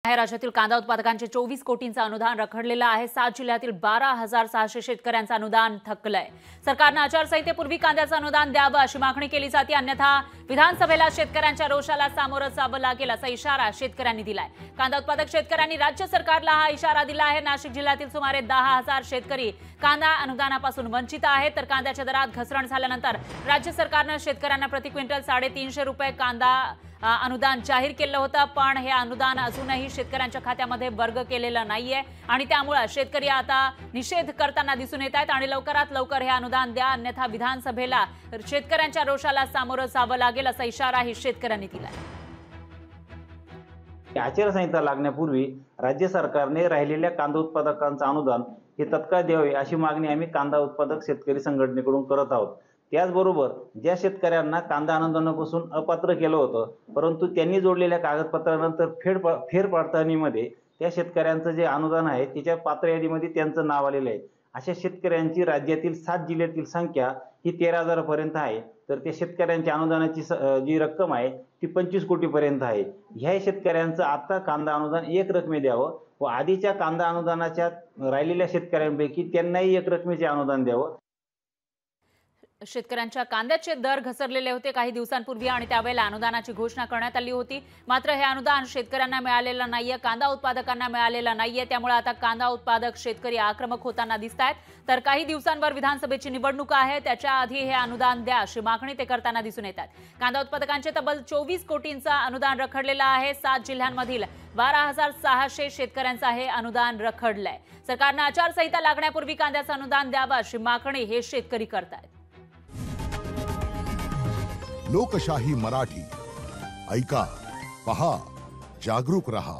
राज्यातील कांदा उत्पादकांचे 24 कोटींचं अनुदान रखडलेलं आहे। 7 जिल्ह्यातील 12,600 शेतकऱ्यांचं अनुदान थकलंय। सरकारने आचारसंहितेपूर्वी कांद्याचं अनुदान द्यावं अशी मागणी केली जाते, अन्यथा विधानसभेला शेतकऱ्यांच्या रोषाला सामोरं जावं लागेल असा इशारा शेतकऱ्यांनी दिलाय। कांदा उत्पादक शेतकऱ्यांनी राज्य सरकारला हा इशारा दिला आहे। नाशिक जिल्ह्यातील सुमारे 10,000 शेतकरी कांदा अनुदानापासून वंचित आहेत, तर कांद्याच्या दरात घसरण झाल्यानंतर राज्य सरकारने शेतकऱ्यांना प्रति क्विंटल 350 रुपये कांदा अनुदान जाहीर केलं होतं, पण हे अनुदान अजूनही शेतकऱ्यांच्या खात्यामध्ये वर्ग केलेलं नाहीये आणि त्यामुळे शेतकरी आता निषेध करताना दिसून येत आहेत आणि लवकरात लवकर हे अनुदान द्या, अन्यथा विधानसभेला शेतकऱ्यांच्या रोषाला सामोरं जावं लागेल असा इशाराही शेतकऱ्यांनी दिलाय। आचारसंहिता लागण्यापूर्वी राज्य सरकारने राहिलेल्या कांदा उत्पादकांचं अनुदान हे तत्काळ द्यावे अशी मागणी आम्ही कांदा उत्पादक शेतकरी संघटनेकडून करत आहोत। त्याचबरोबर ज्या शेतकऱ्यांना कांदा अनुदानापासून अपात्र केलं होतं, परंतु त्यांनी जोडलेल्या कागदपत्रानंतर फेरपडताळणीमध्ये त्या शेतकऱ्यांचं जे अनुदान आहे त्याच्या पात्र यादीमध्ये त्यांचं नाव आलेलं आहे, अशा शेतकऱ्यांची राज्यातील 7 जिल्ह्यातील संख्या ही 13,000 पर्यंत आहे। तर त्या शेतकऱ्यांच्या अनुदानाची जी रक्कम आहे ती 25 कोटीपर्यंत आहे। ह्या शेतकऱ्यांचं आता कांदा अनुदान एक रकमे द्यावं व आधीच्या कांदा अनुदानाच्या राहिलेल्या शेतकऱ्यांपैकी त्यांनाही एक रकमेचे अनुदान द्यावं। शेतकऱ्यांच्या कांद्याचे दर घसरलेले होते काही दिवसांपूर्वी आणि त्यावेळेला अनुदानाची घोषणा करण्यात आली होती, मात्र हे अनुदान शेतकऱ्यांना मिळालेलं नाहीये, कांदा उत्पादकांना मिळालेलं नाहीये। त्यामुळे आता कांदा उत्पादक शेतकरी आक्रमक होताना दिसतायत। तर काही दिवसांवर विधानसभेची निवडणूक आहे, त्याच्या आधी हे अनुदान द्या अशी मागणी ते करताना दिसून येतात। कांदा उत्पादकांचे तब्बल 24 कोटींचं अनुदान रखडलेलं आहे। 7 जिल्ह्यांमधील 12,600 शेतकऱ्यांचं हे अनुदान रखडलंय। सरकारने आचारसंहिता लागण्यापूर्वी कांद्याचं अनुदान द्यावं अशी मागणी हे शेतकरी करतायत। लोकशाही मराठी ऐका, पहा, जागरूक रहा।